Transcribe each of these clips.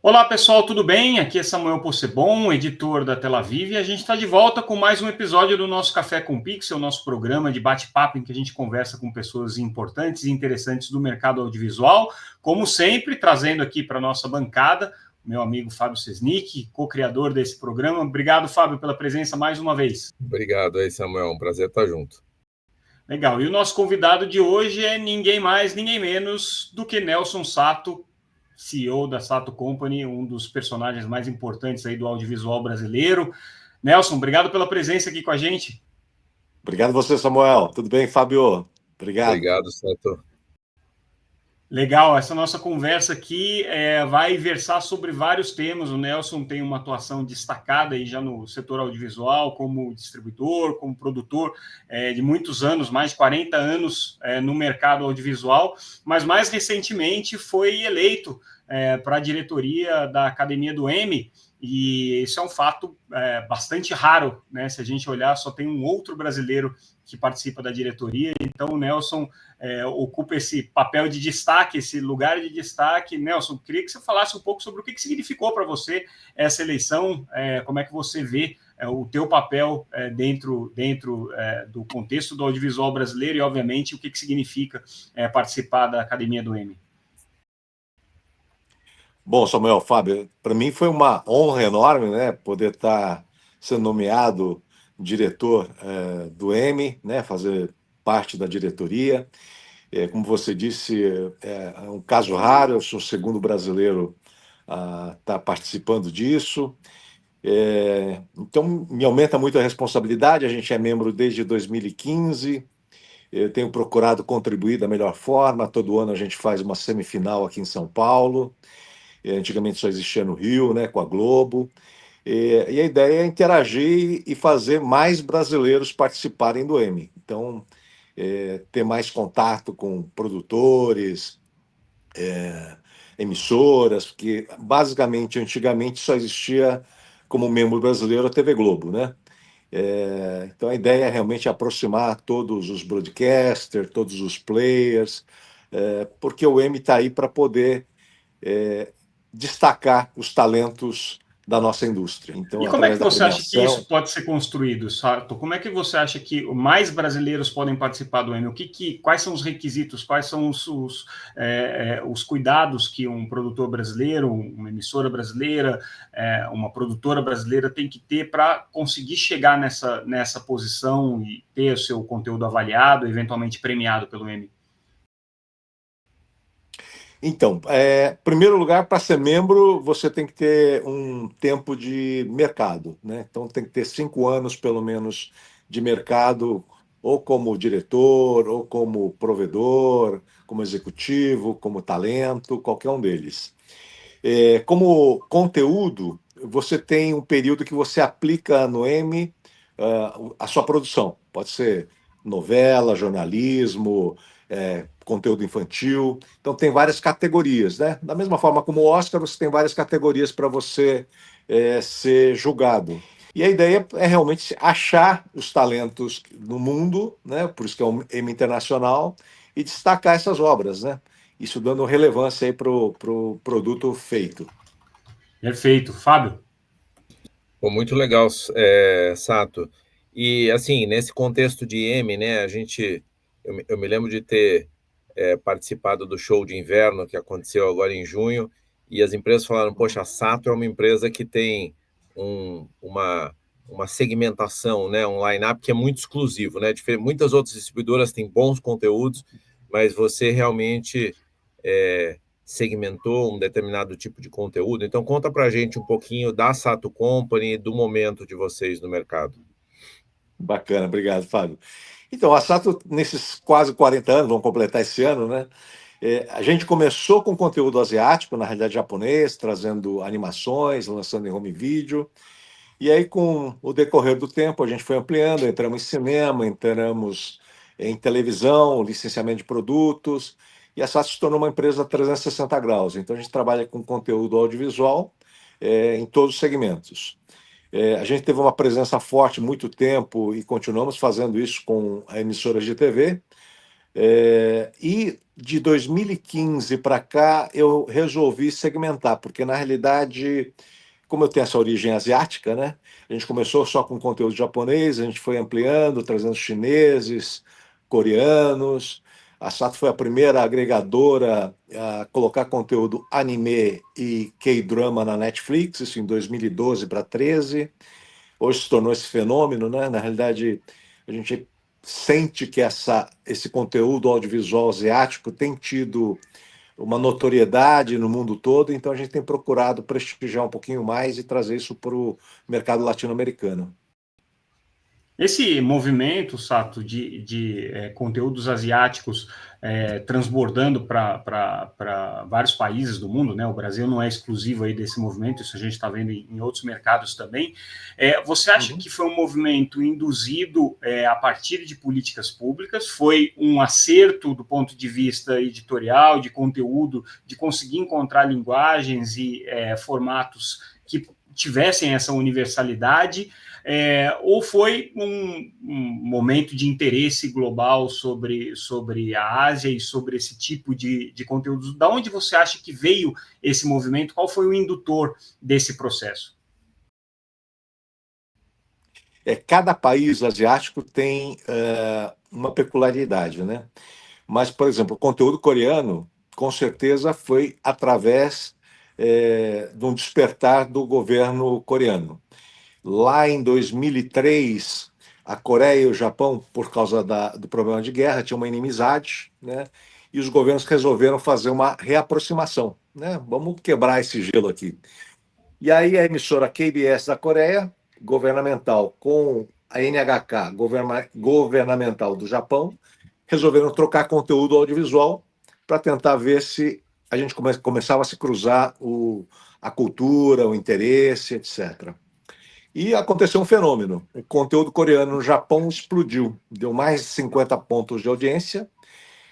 Olá pessoal, tudo bem? Aqui é Samuel Possebon, editor da Tel Aviv, e a gente está de volta com mais um episódio do nosso Café com Pixel, nosso programa de bate-papo em que a gente conversa com pessoas importantes e interessantes do mercado audiovisual, como sempre, trazendo aqui para a nossa bancada o meu amigo Fábio Sesnick, co-criador desse programa. Obrigado, Fábio, pela presença mais uma vez. Obrigado aí, Samuel, um prazer estar junto. Legal, e o nosso convidado de hoje é ninguém mais, ninguém menos do que Nelson Sato, CEO da Sato Company, um dos personagens mais importantes aí do audiovisual brasileiro. Nelson, obrigado pela presença aqui com a gente. Obrigado você, Samuel. Tudo bem, Fábio? Obrigado, Sato. Legal, essa nossa conversa aqui vai versar sobre vários temas. O Nelson tem uma atuação destacada aí já no setor audiovisual, como distribuidor, como produtor de muitos anos, mais de 40 anos no mercado audiovisual, mas mais recentemente foi eleito para a diretoria da Academia do Emmy, e isso é um fato bastante raro, né? Se a gente olhar, só tem um outro brasileiro que participa da diretoria, então o Nelson ocupa esse papel de destaque, esse lugar de destaque. Nelson, queria que você falasse um pouco sobre o que significou para você essa eleição, como é que você vê o teu papel dentro do contexto do audiovisual brasileiro e, obviamente, o que significa participar da Academia do Emmy. Bom, Samuel, Fábio, para mim foi uma honra enorme, né, poder estar sendo nomeado diretor do Emmy, né, fazer parte da diretoria. Como você disse, é um caso raro, eu sou o segundo brasileiro a estar participando disso. Então, me aumenta muito a responsabilidade. A gente é membro desde 2015. Eu tenho procurado contribuir da melhor forma. Todo ano a gente faz uma semifinal aqui em São Paulo. Antigamente só existia no Rio, né, com a Globo. E a ideia é interagir e fazer mais brasileiros participarem do Emmy. Então, ter mais contato com produtores, emissoras, porque basicamente, antigamente só existia como membro brasileiro a TV Globo, né? Então a ideia é realmente aproximar todos os broadcasters, todos os players, porque o Emmy está aí para poder destacar os talentos da nossa indústria. Então, E como é que através da você acha que premiação. isso pode ser construído, Sato? Como é que você acha que mais brasileiros podem participar do Emmy? Quais são os requisitos, quais são os cuidados que um produtor brasileiro, uma emissora brasileira, uma produtora brasileira tem que ter para conseguir chegar nessa posição e ter o seu conteúdo avaliado, eventualmente premiado pelo Emmy? Então, primeiro lugar, para ser membro, você tem que ter um tempo de mercado, né? Então, tem que ter 5 anos, pelo menos, de mercado, ou como diretor, ou como provedor, como executivo, como talento, qualquer um deles. Como conteúdo, você tem um período que você aplica no M a sua produção. Pode ser novela, jornalismo, conteúdo infantil. Então, tem várias categorias, né? Da mesma forma como o Oscar, você tem várias categorias para você ser julgado. E a ideia é realmente achar os talentos no mundo, né? Por isso que é um Emmy internacional, e destacar essas obras, né? Isso dando relevância aí para o produto feito. Perfeito. Fábio? Pô, muito legal, Sato. E, assim, nesse contexto de Emmy, né, eu me lembro de ter participado do show de inverno que aconteceu agora em junho, e as empresas falaram, poxa, a Sato é uma empresa que tem uma segmentação, né, um line-up que é muito exclusivo, né? Muitas outras distribuidoras têm bons conteúdos, mas você realmente segmentou um determinado tipo de conteúdo. Então, conta para a gente um pouquinho da Sato Company, do momento de vocês no mercado. Bacana, obrigado, Fábio. Então, a Sato, nesses quase 40 anos, vamos completar esse ano, né? A gente começou com conteúdo asiático, na realidade japonês, trazendo animações, lançando em home video. E aí, com o decorrer do tempo, a gente foi ampliando, entramos em cinema, entramos em televisão, licenciamento de produtos, e a Sato se tornou uma empresa 360 graus. Então, a gente trabalha com conteúdo audiovisual em todos os segmentos. A gente teve uma presença forte muito tempo e continuamos fazendo isso com emissoras de TV, E de 2015 para cá eu resolvi segmentar, porque na realidade, como eu tenho essa origem asiática, né? A gente começou só com conteúdo japonês, a gente foi ampliando, trazendo chineses, coreanos. A Sato foi a primeira agregadora a colocar conteúdo anime e K-drama na Netflix, isso em 2012 para 13. Hoje se tornou esse fenômeno, né? Na realidade, a gente sente que esse conteúdo audiovisual asiático tem tido uma notoriedade no mundo todo, então a gente tem procurado prestigiar um pouquinho mais e trazer isso para o mercado latino-americano. Esse movimento, Sato, de conteúdos asiáticos transbordando para vários países do mundo, né? O Brasil não é exclusivo aí desse movimento, isso a gente está vendo em outros mercados também. Você acha que foi um movimento induzido a partir de políticas públicas? Foi um acerto do ponto de vista editorial, de conteúdo, de conseguir encontrar linguagens e formatos que tivessem essa universalidade? Ou foi um momento de interesse global sobre a Ásia e sobre esse tipo de conteúdos? Da onde você acha que veio esse movimento? Qual foi o indutor desse processo? Cada país asiático tem uma peculiaridade, né? Mas, por exemplo, o conteúdo coreano, com certeza, foi através de um despertar do governo coreano. Lá em 2003, a Coreia e o Japão, por causa do problema de guerra, tinham uma inimizade, né? E os governos resolveram fazer uma reaproximação, né? Vamos quebrar esse gelo aqui. E aí a emissora KBS da Coreia, governamental, com a NHK, governamental do Japão, resolveram trocar conteúdo audiovisual para tentar ver se a gente começava a se cruzar a cultura, o interesse, etc. E aconteceu um fenômeno. O conteúdo coreano no Japão explodiu, deu mais de 50 pontos de audiência.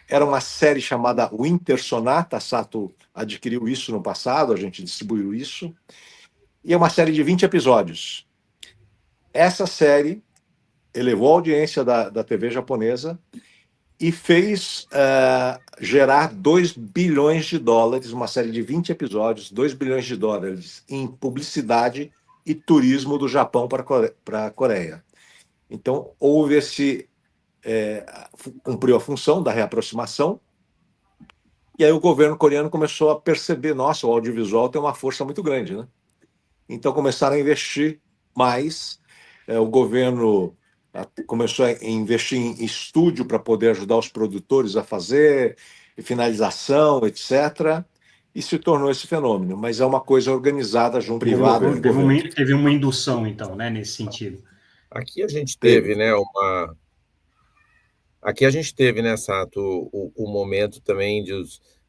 Era uma série chamada Winter Sonata, a Sato adquiriu isso no passado, a gente distribuiu isso. E é uma série de 20 episódios. Essa série elevou a audiência da TV japonesa e fez gerar 2 bilhões de dólares, uma série de 20 episódios, 2 bilhões de dólares em publicidade e turismo do Japão para a Coreia. Então, houve cumpriu a função da reaproximação, e aí o governo coreano começou a perceber, nossa, o audiovisual tem uma força muito grande, né? Então começaram a investir mais, o governo começou a investir em estúdio para poder ajudar os produtores a fazer, finalização, etc., e se tornou esse fenômeno, mas é uma coisa organizada junto com o governo. Teve uma indução, então, né, nesse sentido. Aqui a gente teve, né, Aqui a gente teve, né, Sato, o momento também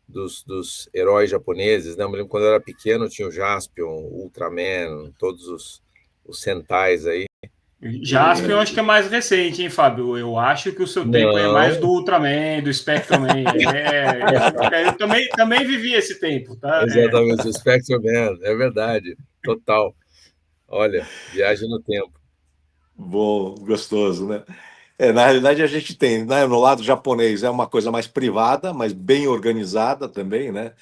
dos heróis japoneses, né? Eu me lembro quando eu era pequeno, tinha o Jaspion, o Ultraman, todos os Sentais aí. Jaspion, eu acho que é mais recente, hein, Fábio? Eu acho que o seu tempo é mais do Ultraman, do Spectreman. Eu também vivi esse tempo, tá? Exatamente, o Spectreman, é verdade, total. Olha, viagem no tempo. Bom, gostoso, né? Na realidade, a gente tem, né, no lado japonês, é uma coisa mais privada, mas bem organizada também, né?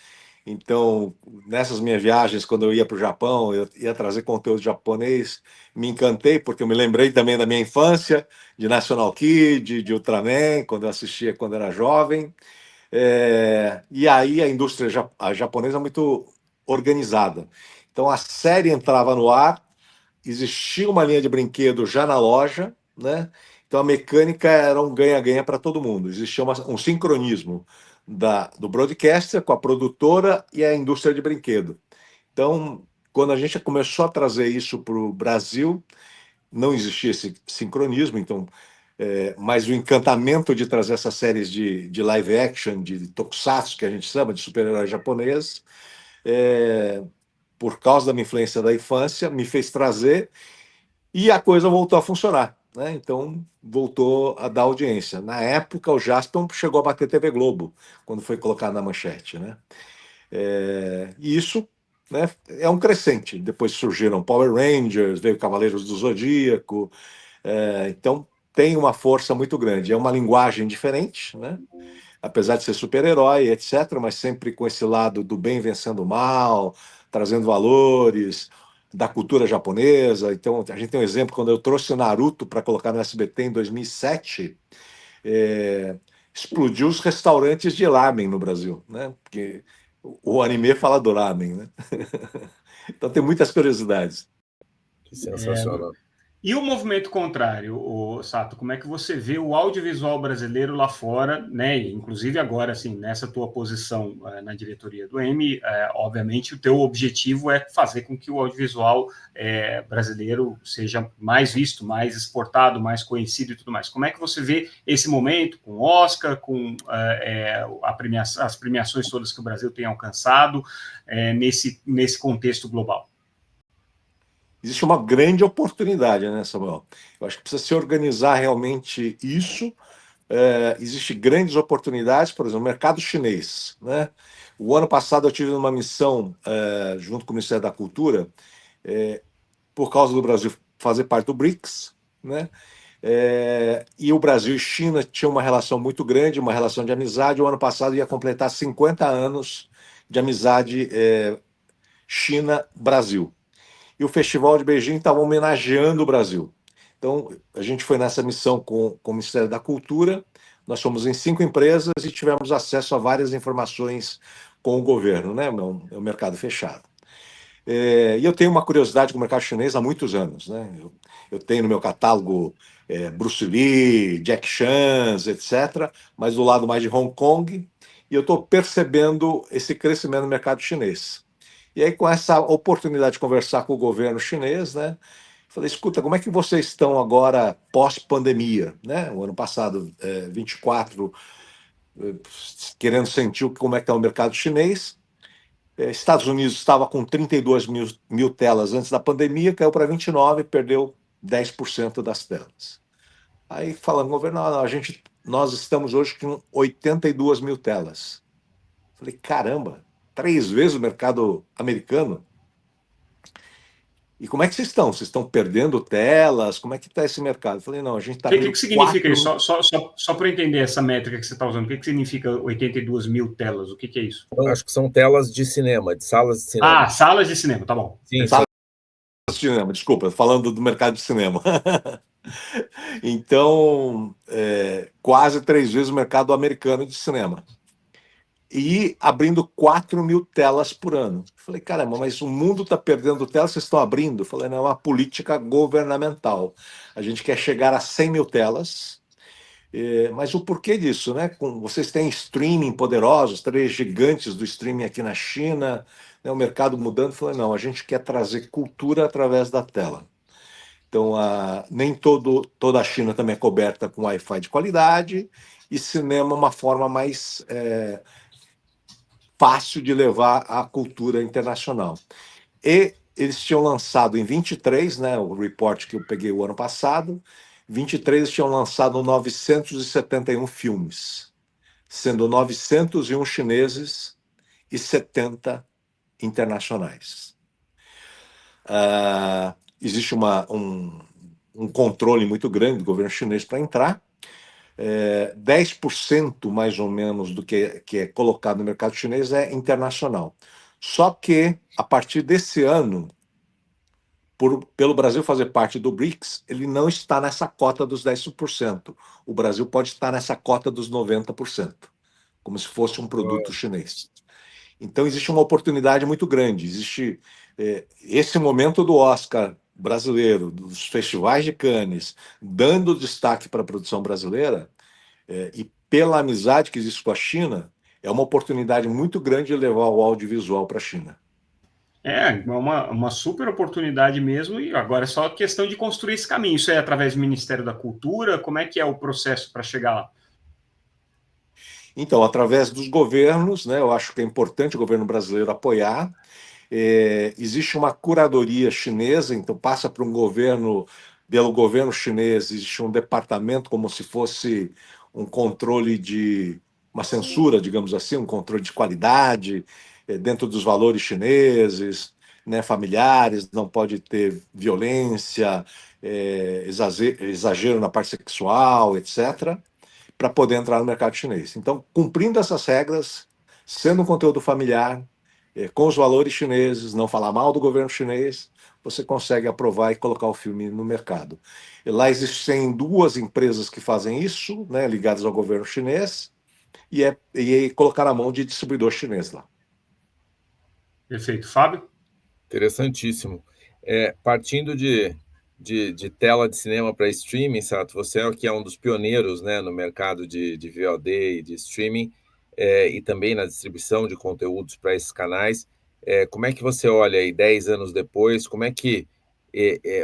Então, nessas minhas viagens, quando eu ia para o Japão, eu ia trazer conteúdo japonês, me encantei, porque eu me lembrei também da minha infância, de National Kid, de Ultraman, quando eu assistia quando era jovem. E aí a indústria a japonesa é muito organizada. Então, a série entrava no ar, existia uma linha de brinquedo já na loja, né? Então a mecânica era um ganha-ganha para todo mundo. Existia um sincronismo do broadcaster com a produtora e a indústria de brinquedo. Então, quando a gente começou a trazer isso para o Brasil, não existia esse sincronismo, então, mas o encantamento de trazer essas séries de live action, de tokusatsu, que a gente chama de super-heróis japoneses, por causa da minha influência da infância, me fez trazer e a coisa voltou a funcionar, né? Então voltou a dar audiência. Na época, o Jaspion chegou a bater TV Globo, quando foi colocado na manchete, né? E isso, né, é um crescente. Depois surgiram Power Rangers, veio Cavaleiros do Zodíaco. Então tem uma força muito grande. É uma linguagem diferente, né? Apesar de ser super-herói, etc., mas sempre com esse lado do bem vencendo o mal, trazendo valores da cultura japonesa. Então, a gente tem um exemplo, quando eu trouxe o Naruto para colocar no SBT em 2007, é, explodiu os restaurantes de lamen no Brasil, né? Porque o anime fala do lamen, né? Então tem muitas curiosidades. Que sensacional. E o movimento contrário, o Sato, como é que você vê o audiovisual brasileiro lá fora, né? Inclusive agora, assim, nessa tua posição na diretoria do M, obviamente o teu objetivo é fazer com que o audiovisual brasileiro seja mais visto, mais exportado, mais conhecido e tudo mais. Como é que você vê esse momento com o Oscar, com as premiações todas que o Brasil tem alcançado nesse contexto global? Existe uma grande oportunidade, né, Samuel? Eu acho que precisa se organizar realmente isso. Existem grandes oportunidades, por exemplo, o mercado chinês, né? O ano passado eu tive uma missão junto com o Ministério da Cultura, por causa do Brasil fazer parte do BRICS, né? E o Brasil e China tinham uma relação muito grande, uma relação de amizade. O ano passado ia completar 50 anos de amizade China-Brasil. E o Festival de Beijing estava homenageando o Brasil. Então, a gente foi nessa missão com o Ministério da Cultura, nós fomos em 5 empresas e tivemos acesso a várias informações com o governo, né? É um mercado fechado. E eu tenho uma curiosidade com o mercado chinês há muitos anos, né? Eu tenho no meu catálogo Bruce Lee, Jack Chan, etc., mas do lado mais de Hong Kong, e eu estou percebendo esse crescimento no mercado chinês. E aí, com essa oportunidade de conversar com o governo chinês, né? Falei, escuta, como é que vocês estão agora pós-pandemia, né? O ano passado, 24, querendo sentir como é que está o mercado chinês. Estados Unidos estava com 32 mil telas antes da pandemia, caiu para 29, perdeu 10% das telas. Aí falando, governo, nós estamos hoje com 82 mil telas. Falei, caramba, 3 vezes o mercado americano. E como é que vocês estão? Vocês estão perdendo telas? Como é que está esse mercado? Eu falei, não, a gente está vendo Que significa 4... isso? Só para entender essa métrica que você está usando, o que significa 82 mil telas? O que é isso? Eu acho que são telas de cinema, de salas de cinema. Ah, salas de cinema, tá bom. Sim, salas de cinema, desculpa, falando do mercado de cinema. Então, quase 3 vezes o mercado americano de cinema. E abrindo 4 mil telas por ano. Falei, caramba, mas o mundo está perdendo telas, vocês estão abrindo? Falei, não, é uma política governamental. A gente quer chegar a 100 mil telas. Mas o porquê disso, né? Vocês têm streaming poderosos, 3 gigantes do streaming aqui na China, né? O mercado mudando. Falei, não, a gente quer trazer cultura através da tela. Então, nem toda a China também é coberta com Wi-Fi de qualidade, e cinema é uma forma mais fácil de levar a cultura internacional. E eles tinham lançado em 23, né, o report que eu peguei o ano passado, 23 eles tinham lançado 971 filmes, sendo 901 chineses e 70 internacionais. Existe um controle muito grande do governo chinês para entrar. 10% mais ou menos do que é colocado no mercado chinês é internacional. Só que, a partir desse ano, pelo Brasil fazer parte do BRICS, ele não está nessa cota dos 10%. O Brasil pode estar nessa cota dos 90%, como se fosse um produto chinês. Então, existe uma oportunidade muito grande. Existe esse momento do Oscar brasileiro, dos festivais de Cannes, dando destaque para a produção brasileira, e pela amizade que existe com a China, é uma oportunidade muito grande de levar o audiovisual para a China. É uma super oportunidade mesmo, e agora é só questão de construir esse caminho. Isso é através do Ministério da Cultura? Como é que é o processo para chegar lá? Então, através dos governos, né, eu acho que é importante o governo brasileiro apoiar. Existe uma curadoria chinesa, então passa por pelo governo chinês, existe um departamento como se fosse um controle uma censura, digamos assim, um controle de qualidade dentro dos valores chineses. né, familiares, não pode ter violência, exagero na parte sexual, etc., para poder entrar no mercado chinês. Então, cumprindo essas regras, sendo um conteúdo familiar, com os valores chineses, não falar mal do governo chinês, você consegue aprovar e colocar o filme no mercado. E lá existem 2 empresas que fazem isso, né, ligadas ao governo chinês, e colocar na mão de distribuidor chinês lá. Perfeito. Fábio? Interessantíssimo. Partindo de tela de cinema para streaming, Sato, você que é um dos pioneiros, né, no mercado de VOD e de streaming, e também na distribuição de conteúdos para esses canais. Como é que você olha aí 10 anos depois, como é que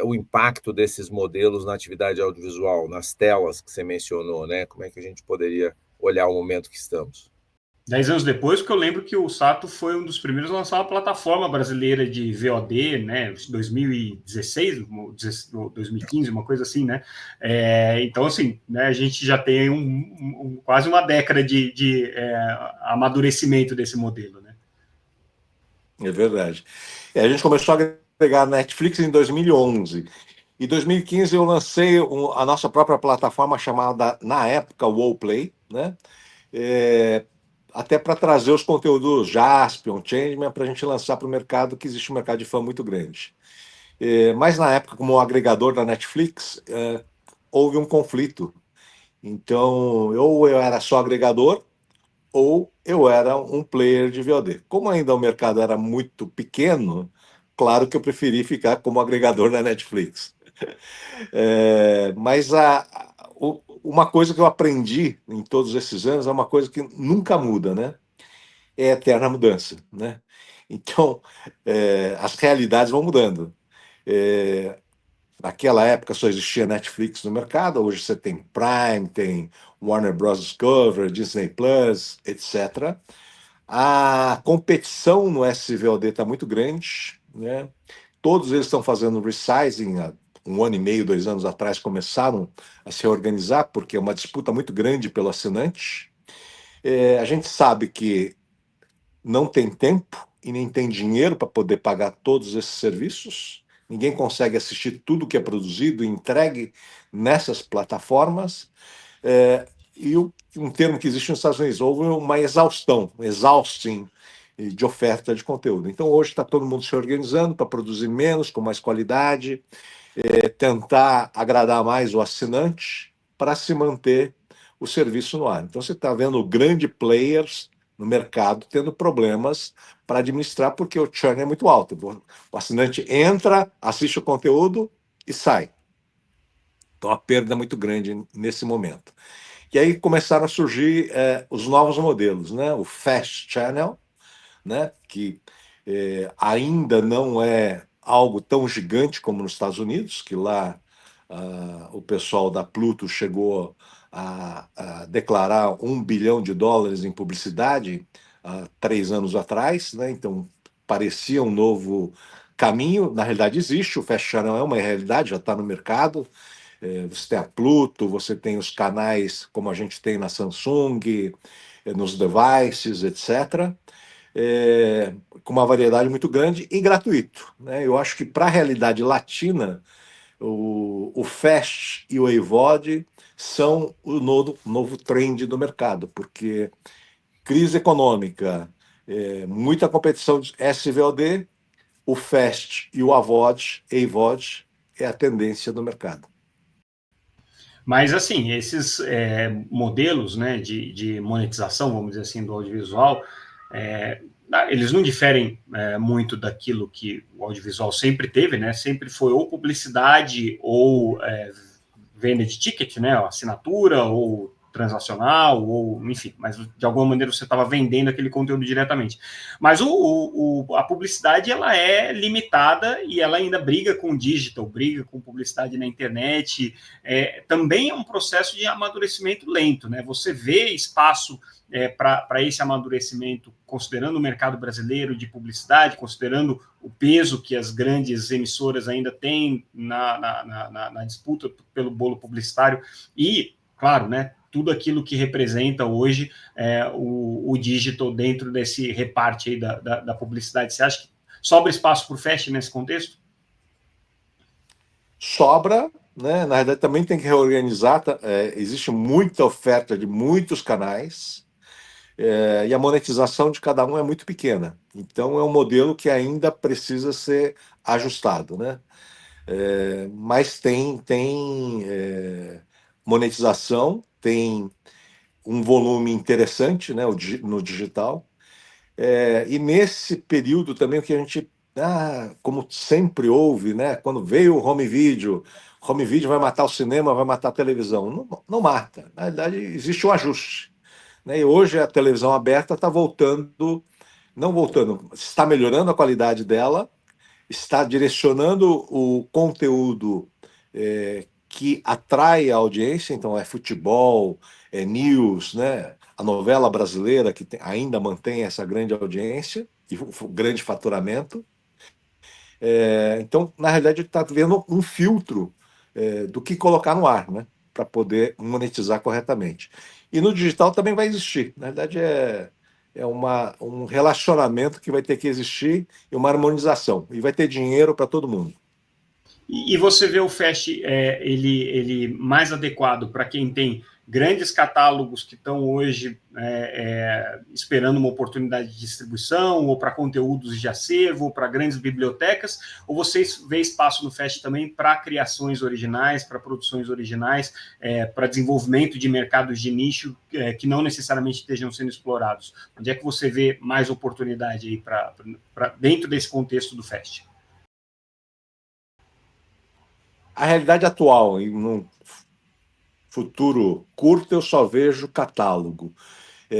o impacto desses modelos na atividade audiovisual, nas telas que você mencionou, né? Como é que a gente poderia olhar o momento que estamos? 10 anos depois, porque eu lembro que o Sato foi um dos primeiros a lançar uma plataforma brasileira de VOD, né, 2016, ou 2015, uma coisa assim, né, então, assim, né, a gente já tem quase uma década de amadurecimento desse modelo, né. É verdade. A gente começou a agregar a Netflix em 2011. Em 2015 eu lancei a nossa própria plataforma chamada, na época, Wallplay, né? Até para trazer os conteúdos Jaspion, Changeman, para a gente lançar para o mercado, que existe um mercado de fã muito grande. Mas na época, como agregador da Netflix, houve um conflito. Então, ou eu era só agregador, ou eu era um player de VOD. Como ainda o mercado era muito pequeno, claro que eu preferi ficar como agregador da Netflix. Mas uma coisa que eu aprendi em todos esses anos é uma coisa que nunca muda, né? É a eterna mudança, né? Então, as realidades vão mudando. Naquela época só existia Netflix no mercado, hoje você tem Prime, tem Warner Bros. Discovery, Disney Plus, etc. A competição no SVOD está muito grande, né? Todos eles estão fazendo resizing. Há 1 ano e meio, 2 anos atrás, começaram a se organizar, porque é uma disputa muito grande pelo assinante. A gente sabe que não tem tempo e nem tem dinheiro para poder pagar todos esses serviços. Ninguém consegue assistir tudo que é produzido e entregue nessas plataformas. E um termo que existe nos Estados Unidos, houve uma exaustão, exhausting de oferta de conteúdo. Então, hoje está todo mundo se organizando para produzir menos, com mais qualidade, tentar agradar mais o assinante para se manter o serviço no ar. Então, você está vendo grandes players no mercado tendo problemas para administrar, porque o churn é muito alto. O assinante entra, assiste o conteúdo e sai. Então, a perda é muito grande nesse momento. E aí começaram a surgir os novos modelos, né? O Fast Channel, né? Que ainda não é algo tão gigante como nos Estados Unidos, que lá o pessoal da Pluto chegou a declarar $1 bilhão em publicidade há 3 anos atrás, né? Então parecia um novo caminho. Na realidade existe, o Fast Channel é uma realidade, já está no mercado. Você tem a Pluto, você tem os canais como a gente tem na Samsung, nos devices, etc., com uma variedade muito grande e gratuito, né? Eu acho que para a realidade latina, o Fast e o AVOD são o novo trend do mercado, porque crise econômica, muita competição de SVOD, o Fast e o AVOD é a tendência do mercado. Mas, assim, esses modelos, né, de monetização, vamos dizer assim, do audiovisual, eles não diferem muito daquilo que o audiovisual sempre teve, né? Sempre foi ou publicidade ou venda de ticket, né? Assinatura ou transacional, ou enfim, mas de alguma maneira você estava vendendo aquele conteúdo diretamente. Mas a publicidade ela é limitada e ela ainda briga com o digital, briga com publicidade na internet. Também é um processo de amadurecimento lento, né? Você vê espaço para esse amadurecimento, considerando o mercado brasileiro de publicidade, considerando o peso que as grandes emissoras ainda têm na disputa pelo bolo publicitário e, claro, né, tudo aquilo que representa hoje o digital dentro desse reparte aí da publicidade. Você acha que Sobra espaço para o Fast nesse contexto? Sobra, né? Na verdade, também tem que reorganizar. Existe muita oferta de muitos canais, e a monetização de cada um é muito pequena. Então, é um modelo que ainda precisa ser ajustado, né? Mas tem monetização, tem um volume interessante, né, no digital. E nesse período também o que a gente, como sempre houve, né, quando veio o home video vai matar o cinema, vai matar a televisão. Não, não mata. Na verdade, existe um ajuste. Né? E hoje a televisão aberta está voltando, não voltando, está melhorando a qualidade dela, está direcionando o conteúdo que atrai a audiência, então é futebol, é news, né? A novela brasileira que ainda mantém essa grande audiência e grande faturamento. Então, na realidade, está vendo um filtro do que colocar no ar, né? Para poder monetizar corretamente. E no digital também vai existir. Na verdade, um relacionamento que vai ter que existir e uma harmonização. E vai ter dinheiro para todo mundo. E você vê o Fast ele mais adequado para quem tem grandes catálogos que estão hoje esperando uma oportunidade de distribuição, ou para conteúdos de acervo, ou para grandes bibliotecas, ou vocês vê espaço no Fast também para criações originais, para produções originais, para desenvolvimento de mercados de nicho que não necessariamente estejam sendo explorados? Onde é que você vê mais oportunidade aí dentro desse contexto do Fast? A realidade atual, em um futuro curto, eu só vejo catálogo.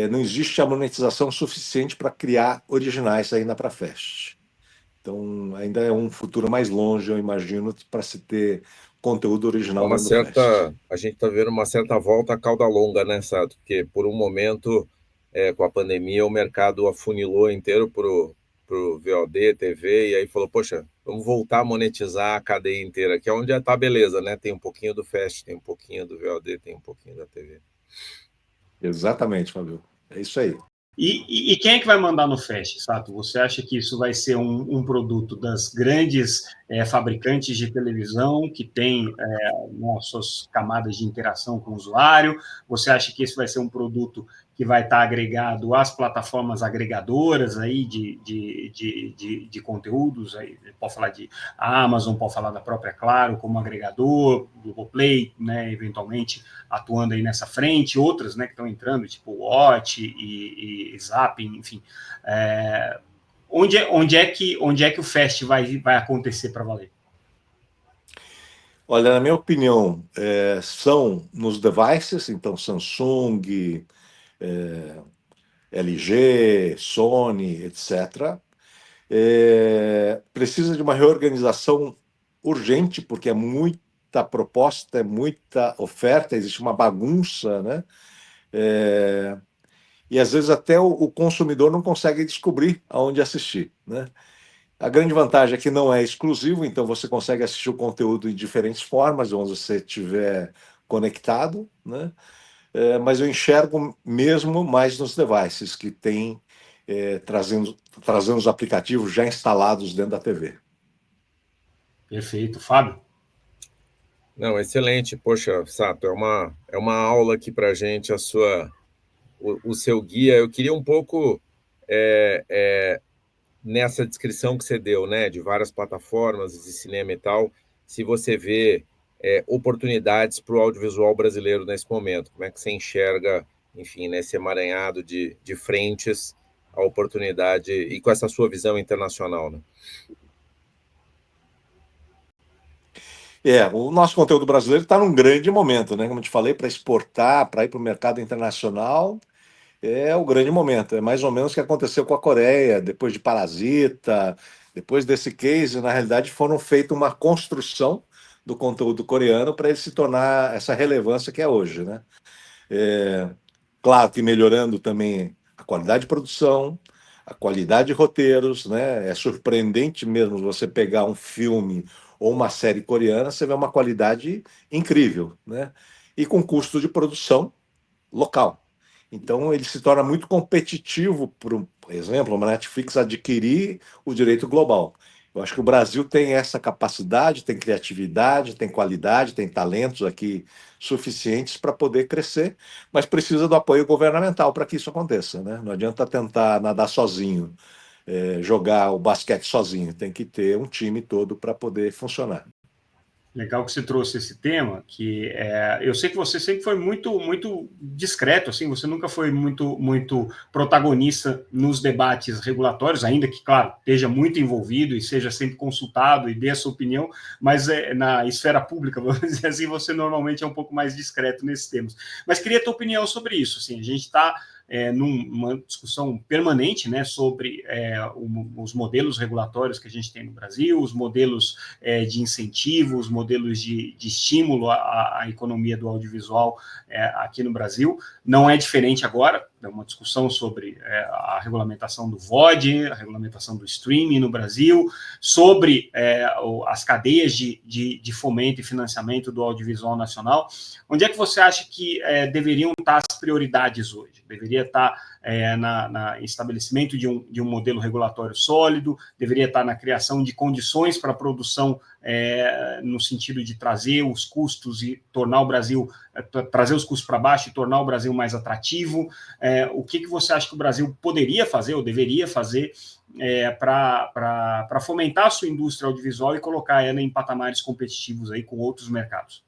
Não existe a monetização suficiente para criar originais ainda para Fast. Então, ainda é um futuro mais longe, eu imagino, para se ter conteúdo original dentro do Fast. A gente está vendo uma certa volta à cauda longa, né, Sato? Porque por um momento, com a pandemia, o mercado afunilou inteiro para o VOD, TV, e aí falou, poxa, vamos voltar a monetizar a cadeia inteira, que é onde está beleza, né? Tem um pouquinho do Fast, tem um pouquinho do VOD, tem um pouquinho da TV. Exatamente, Fabio. É isso aí. E quem é que vai mandar no Fast, Sato? Você acha que isso vai ser um produto das grandes fabricantes de televisão, que tem suas camadas de interação com o usuário? Você acha que esse vai ser um produto que vai estar agregado às plataformas agregadoras aí de conteúdos? Aí, pode falar de Amazon, pode falar da própria Claro como agregador, Globoplay, né, eventualmente atuando aí nessa frente, outras, né, que estão entrando, tipo Watch e Zapping, enfim. Onde é que o Fast vai acontecer para valer? Olha, na minha opinião, são nos devices, então Samsung, LG, Sony, etc. Precisa de uma reorganização urgente, porque é muita proposta, é muita oferta, existe uma bagunça, né? E às vezes até o consumidor não consegue descobrir aonde assistir, né? A grande vantagem é que não é exclusivo, então você consegue assistir o conteúdo em diferentes formas, onde você estiver conectado, né? Mas eu enxergo mesmo mais nos devices que tem trazendo os aplicativos já instalados dentro da TV. Perfeito. Fábio? Não, excelente. Poxa, Sato, é uma aula aqui para a gente, o seu guia. Eu queria um pouco nessa descrição que você deu, né, de várias plataformas de cinema e tal, se você vê oportunidades para o audiovisual brasileiro nesse momento, como é que você enxerga, enfim, nesse emaranhado de frentes, a oportunidade, e com essa sua visão internacional, né? O nosso conteúdo brasileiro está num grande momento, né? Como eu te falei, para exportar, para ir para o mercado internacional, é o grande momento. É mais ou menos o que aconteceu com a Coreia, depois de Parasita, depois desse case, na realidade, foram feita uma construção do conteúdo coreano para ele se tornar essa relevância que é hoje, né? Claro que melhorando também a qualidade de produção, a qualidade de roteiros, né? É surpreendente mesmo você pegar um filme ou uma série coreana, você vê uma qualidade incrível, né? E com custo de produção local. Então, ele se torna muito competitivo, por exemplo, uma Netflix adquirir o direito global. Eu acho que o Brasil tem essa capacidade, tem criatividade, tem qualidade, tem talentos aqui suficientes para poder crescer, mas precisa do apoio governamental para que isso aconteça, né? Não adianta tentar nadar sozinho, jogar o basquete sozinho, tem que ter um time todo para poder funcionar. Legal que você trouxe esse tema, que eu sei que você sempre foi muito discreto, assim, você nunca foi muito protagonista nos debates regulatórios, ainda que, claro, esteja muito envolvido e seja sempre consultado e dê a sua opinião, mas na esfera pública, vamos dizer assim, você normalmente é um pouco mais discreto nesses temas. Mas queria a tua opinião sobre isso, assim, a gente está numa discussão permanente, né, sobre os modelos regulatórios que a gente tem no Brasil, os modelos de incentivo, os modelos de estímulo à economia do audiovisual aqui no Brasil. Não é diferente agora, é uma discussão sobre a regulamentação do VOD, a regulamentação do streaming no Brasil, sobre as cadeias de fomento e financiamento do audiovisual nacional. Onde é que você acha que deveriam estar as prioridades hoje? Deveria estar no estabelecimento de um modelo regulatório sólido, deveria estar na criação de condições para a produção no sentido de trazer os custos e tornar o Brasil, trazer os custos para baixo e tornar o Brasil mais atrativo. O que você acha que o Brasil poderia fazer ou deveria fazer para fomentar a sua indústria audiovisual e colocar ela em patamares competitivos aí com outros mercados?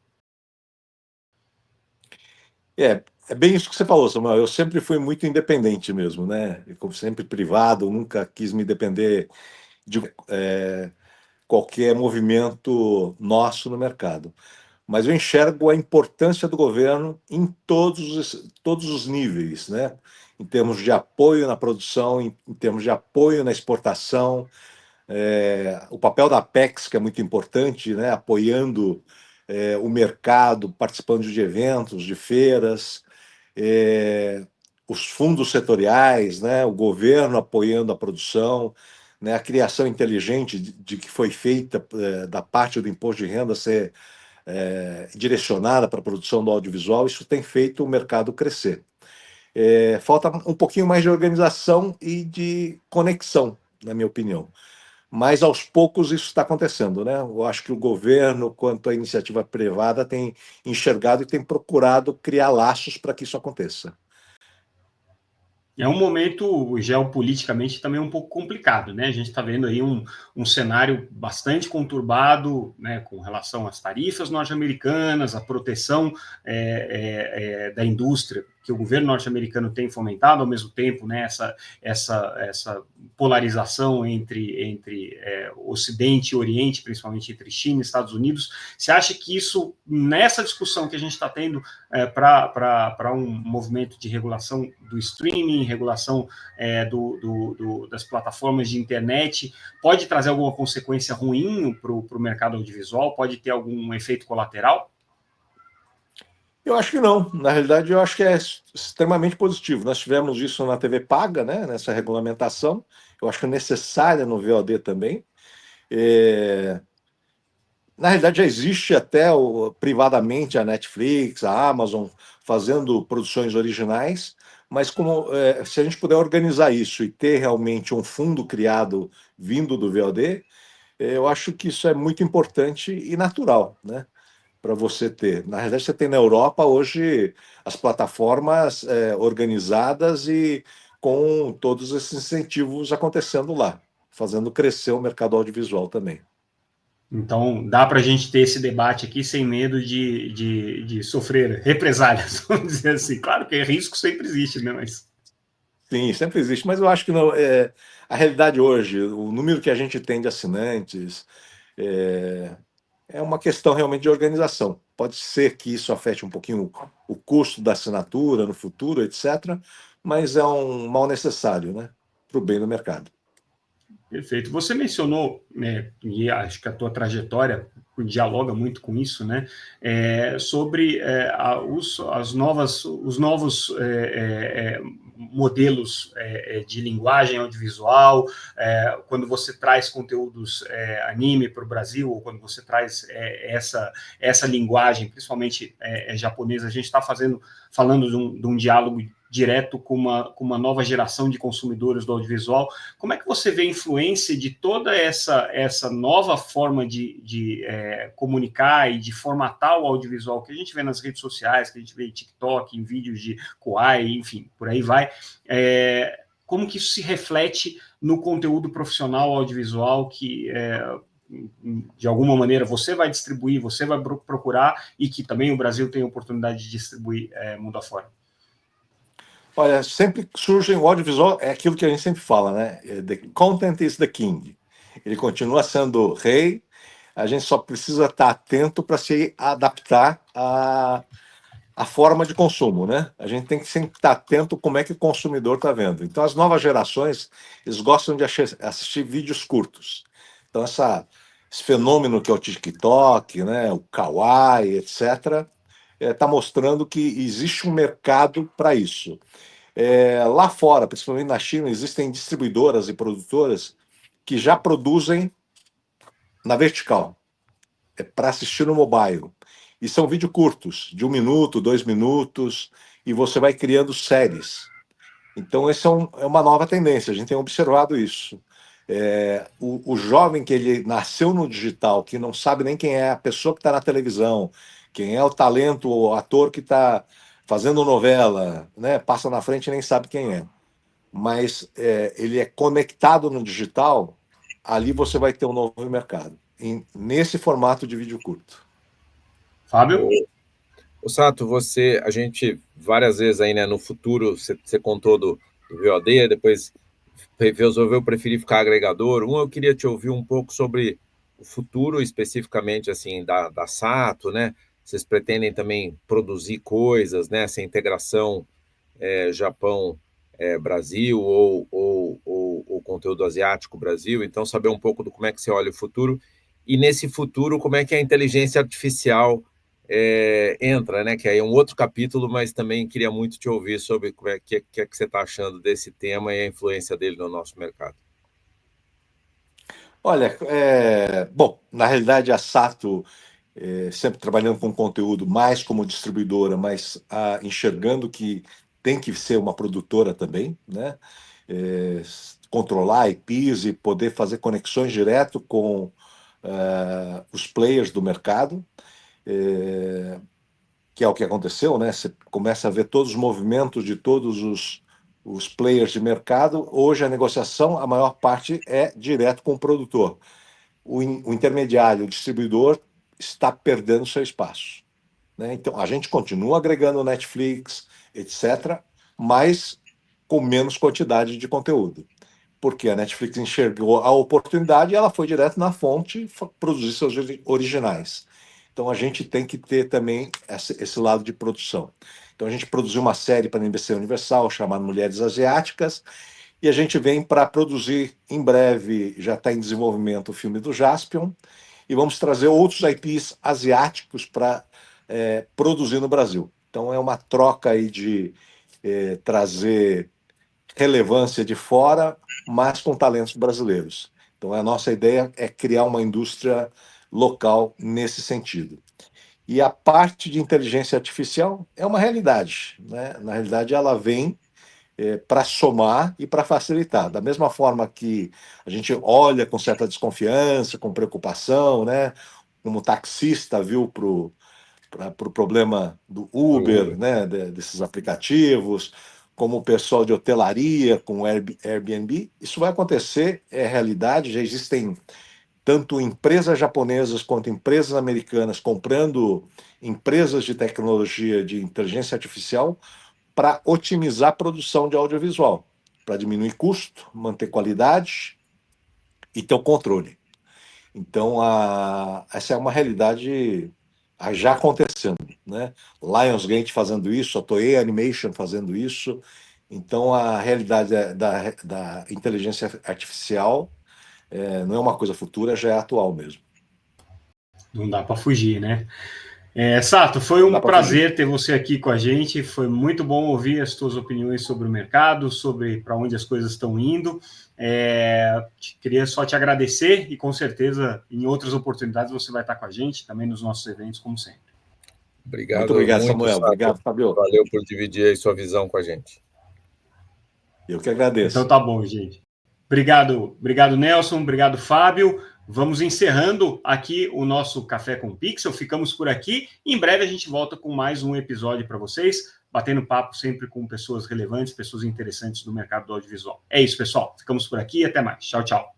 É bem isso que você falou, Samuel. Eu sempre fui muito independente mesmo, né? Eu sempre privado, nunca quis me depender de qualquer movimento nosso no mercado. Mas eu enxergo a importância do governo em todos os níveis, né? Em termos de apoio na produção, em termos de apoio na exportação, o papel da Apex, que é muito importante, né? Apoiando o mercado, participando de eventos, de feiras, os fundos setoriais, né? O governo apoiando a produção, né? A criação inteligente de que foi feita da parte do imposto de renda ser direcionada para a produção do audiovisual, isso tem feito o mercado crescer. Falta um pouquinho mais de organização e de conexão, na minha opinião. Mas aos poucos isso está acontecendo, né? Eu acho que o governo, quanto à iniciativa privada, tem enxergado e tem procurado criar laços para que isso aconteça. É um momento geopoliticamente também um pouco complicado, né? A gente está vendo aí um cenário bastante conturbado, né, com relação às tarifas norte-americanas, a proteção da indústria que o governo norte-americano tem fomentado, ao mesmo tempo, né, essa polarização entre Ocidente e Oriente, principalmente entre China e Estados Unidos. Você acha que isso, nessa discussão que a gente está tendo para um movimento de regulação do streaming, regulação das plataformas de internet, pode trazer alguma consequência ruim para o mercado audiovisual? Pode ter algum efeito colateral? Eu acho que não. Na realidade, eu acho que é extremamente positivo. Nós tivemos isso na TV paga, né, nessa regulamentação. Eu acho que é necessária no VOD também. Na realidade, já existe até privadamente a Netflix, a Amazon, fazendo produções originais, mas se a gente puder organizar isso e ter realmente um fundo criado vindo do VOD, eu acho que isso é muito importante e natural, né? Para você ter. Na realidade, você tem na Europa hoje as plataformas organizadas e com todos esses incentivos acontecendo lá, fazendo crescer o mercado audiovisual também. Então, dá para a gente ter esse debate aqui sem medo de sofrer represálias, vamos dizer assim. Claro que risco sempre existe, né? Mas... Sim, sempre existe, mas eu acho que não, a realidade hoje, o número que a gente tem de assinantes, é uma questão realmente de organização. Pode ser que isso afete um pouquinho o custo da assinatura no futuro, etc., mas é um mal necessário, né, para o bem do mercado. Perfeito. Você mencionou, né, e acho que a tua trajetória dialoga muito com isso, né, sobre os novos modelos de linguagem audiovisual, quando você traz conteúdos anime para o Brasil, ou quando você traz essa linguagem, principalmente japonesa, a gente está falando de um diálogo direto com uma nova geração de consumidores do audiovisual. Como é que você vê a influência de toda essa nova forma de comunicar e de formatar o audiovisual que a gente vê nas redes sociais, que a gente vê em TikTok, em vídeos de Kuai, enfim, por aí vai, como que isso se reflete no conteúdo profissional audiovisual que, de alguma maneira, você vai distribuir, você vai procurar e que também o Brasil tem a oportunidade de distribuir mundo afora? Olha, sempre surge o audiovisual, é aquilo que a gente sempre fala, né? The content is the king. Ele continua sendo rei, a gente só precisa estar atento para se adaptar a forma de consumo, né? A gente tem que sempre estar atento como é que o consumidor está vendo. Então, as novas gerações, eles gostam de assistir vídeos curtos. Então, esse fenômeno que é o TikTok, né, o Kawaii, etc., está mostrando que existe um mercado para isso. Lá fora, principalmente na China, existem distribuidoras e produtoras que já produzem na vertical, para assistir no mobile. E são vídeos curtos, de 1 minuto, 2 minutos, e você vai criando séries. Então, essa é uma nova tendência, a gente tem observado isso. O jovem que ele nasceu no digital, que não sabe nem quem é a pessoa que está na televisão, quem é o talento, o ator que está fazendo novela, né? Passa na frente e nem sabe quem é. Mas ele é conectado no digital, ali você vai ter um novo mercado, nesse formato de vídeo curto. Fábio? O Sato, a gente várias vezes aí, né, no futuro, você contou do VOD, depois resolveu preferir ficar agregador. Eu queria te ouvir um pouco sobre o futuro, especificamente, assim, da Sato, né? Vocês pretendem também produzir coisas, né? Essa integração Japão-Brasil ou conteúdo asiático-Brasil. Então, saber um pouco do como é que você olha o futuro. E nesse futuro, como é que a inteligência artificial entra, né? Que aí é um outro capítulo, mas também queria muito te ouvir sobre como é que você está achando desse tema e a influência dele no nosso mercado. Olha, bom, na realidade a Sato, sempre trabalhando com conteúdo mais como distribuidora, mas enxergando que tem que ser uma produtora também, né? Controlar IPs e poder fazer conexões direto com os players do mercado, que é o que aconteceu, né? Você começa a ver todos os movimentos de todos os players de mercado. Hoje a negociação, a maior parte é direto com o produtor. O intermediário, o distribuidor, está perdendo seu espaço, né? Então a gente continua agregando Netflix, etc., mas com menos quantidade de conteúdo. Porque a Netflix enxergou a oportunidade e ela foi direto na fonte produzir seus originais. Então a gente tem que ter também esse lado de produção. Então a gente produziu uma série para a NBC Universal chamada Mulheres Asiáticas, e a gente vem para produzir em breve, já está em desenvolvimento, o filme do Jaspion, e vamos trazer outros IPs asiáticos para produzir no Brasil. Então é uma troca aí de trazer relevância de fora, mas com talentos brasileiros. Então a nossa ideia é criar uma indústria local nesse sentido. E a parte de inteligência artificial é uma realidade, né? Na realidade, ela vem para somar e para facilitar. Da mesma forma que a gente olha com certa desconfiança, com preocupação, né? Como taxista viu para o problema do Uber, né? Desses aplicativos, como o pessoal de hotelaria com Airbnb, isso vai acontecer, é realidade, já existem tanto empresas japonesas quanto empresas americanas comprando empresas de tecnologia de inteligência artificial para otimizar a produção de audiovisual, para diminuir custo, manter qualidade e ter o controle. Então, essa é uma realidade já acontecendo, né? Lionsgate fazendo isso, a Toei Animation fazendo isso. Então, a realidade da inteligência artificial não é uma coisa futura, já é atual mesmo. Não dá para fugir, né? Sato, foi um prazer ter você aqui com a gente. Foi muito bom ouvir as tuas opiniões sobre o mercado, sobre para onde as coisas estão indo. Queria só te agradecer e, com certeza, em outras oportunidades você vai estar com a gente, também nos nossos eventos, como sempre. Obrigado. Muito obrigado, Samuel. Sato. Obrigado, Fabio. Valeu por dividir aí sua visão com a gente. Eu que agradeço. Então tá bom, gente. Obrigado, Nelson, obrigado, Fábio. Vamos encerrando aqui o nosso Café com Pixel. Ficamos por aqui. Em breve a gente volta com mais um episódio para vocês, batendo papo sempre com pessoas relevantes, pessoas interessantes do mercado do audiovisual. É isso, pessoal. Ficamos por aqui e até mais. Tchau, tchau.